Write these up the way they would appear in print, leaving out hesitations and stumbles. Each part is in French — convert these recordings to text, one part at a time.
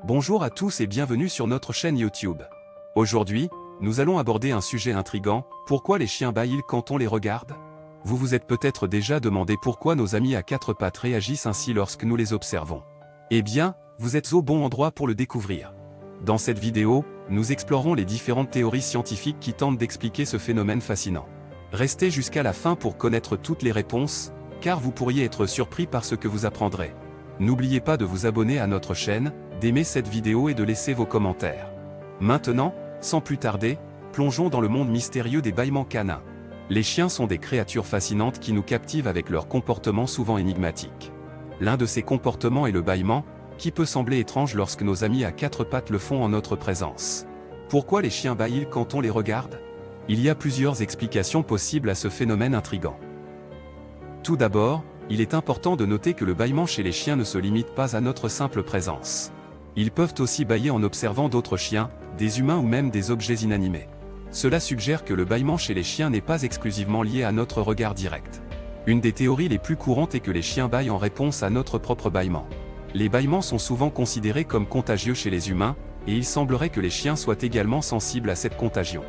Bonjour à tous et bienvenue sur notre chaîne YouTube. Aujourd'hui, nous allons aborder un sujet intriguant, pourquoi les chiens bâillent quand on les regarde? Vous vous êtes peut-être déjà demandé pourquoi nos amis à quatre pattes réagissent ainsi lorsque nous les observons. Eh bien, vous êtes au bon endroit pour le découvrir. Dans cette vidéo, nous explorerons les différentes théories scientifiques qui tentent d'expliquer ce phénomène fascinant. Restez jusqu'à la fin pour connaître toutes les réponses, car vous pourriez être surpris par ce que vous apprendrez. N'oubliez pas de vous abonner à notre chaîne, d'aimer cette vidéo et de laisser vos commentaires. Maintenant, sans plus tarder, plongeons dans le monde mystérieux des bâillements canins. Les chiens sont des créatures fascinantes qui nous captivent avec leur comportement souvent énigmatique. L'un de ces comportements est le bâillement, qui peut sembler étrange lorsque nos amis à quatre pattes le font en notre présence. Pourquoi les chiens bâillent quand on les regarde? Il y a plusieurs explications possibles à ce phénomène intrigant. Tout d'abord, il est important de noter que le bâillement chez les chiens ne se limite pas à notre simple présence. Ils peuvent aussi bâiller en observant d'autres chiens, des humains ou même des objets inanimés. Cela suggère que le bâillement chez les chiens n'est pas exclusivement lié à notre regard direct. Une des théories les plus courantes est que les chiens bâillent en réponse à notre propre bâillement. Les bâillements sont souvent considérés comme contagieux chez les humains, et il semblerait que les chiens soient également sensibles à cette contagion.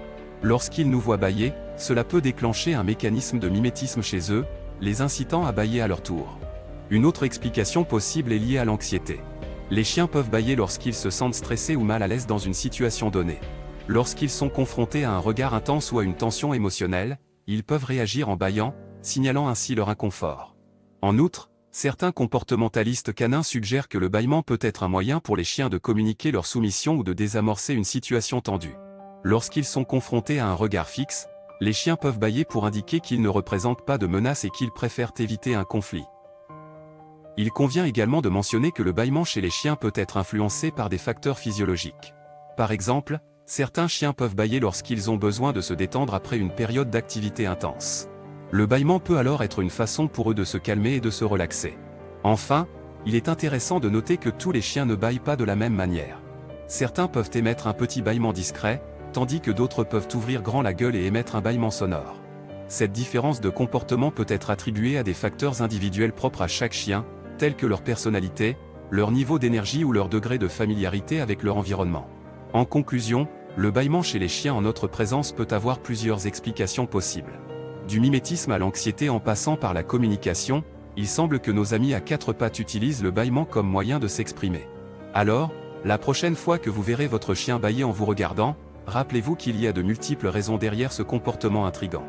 Lorsqu'ils nous voient bâiller, cela peut déclencher un mécanisme de mimétisme chez eux, les incitant à bâiller à leur tour. Une autre explication possible est liée à l'anxiété. Les chiens peuvent bâiller lorsqu'ils se sentent stressés ou mal à l'aise dans une situation donnée. Lorsqu'ils sont confrontés à un regard intense ou à une tension émotionnelle, ils peuvent réagir en bâillant, signalant ainsi leur inconfort. En outre, certains comportementalistes canins suggèrent que le bâillement peut être un moyen pour les chiens de communiquer leur soumission ou de désamorcer une situation tendue. Lorsqu'ils sont confrontés à un regard fixe, les chiens peuvent bâiller pour indiquer qu'ils ne représentent pas de menace et qu'ils préfèrent éviter un conflit. Il convient également de mentionner que le bâillement chez les chiens peut être influencé par des facteurs physiologiques. Par exemple, certains chiens peuvent bâiller lorsqu'ils ont besoin de se détendre après une période d'activité intense. Le bâillement peut alors être une façon pour eux de se calmer et de se relaxer. Enfin, il est intéressant de noter que tous les chiens ne bâillent pas de la même manière. Certains peuvent émettre un petit bâillement discret, tandis que d'autres peuvent ouvrir grand la gueule et émettre un bâillement sonore. Cette différence de comportement peut être attribuée à des facteurs individuels propres à chaque chien, tels que leur personnalité, leur niveau d'énergie ou leur degré de familiarité avec leur environnement. En conclusion, le bâillement chez les chiens en notre présence peut avoir plusieurs explications possibles. Du mimétisme à l'anxiété en passant par la communication, il semble que nos amis à quatre pattes utilisent le bâillement comme moyen de s'exprimer. Alors, la prochaine fois que vous verrez votre chien bâiller en vous regardant, rappelez-vous qu'il y a de multiples raisons derrière ce comportement intrigant.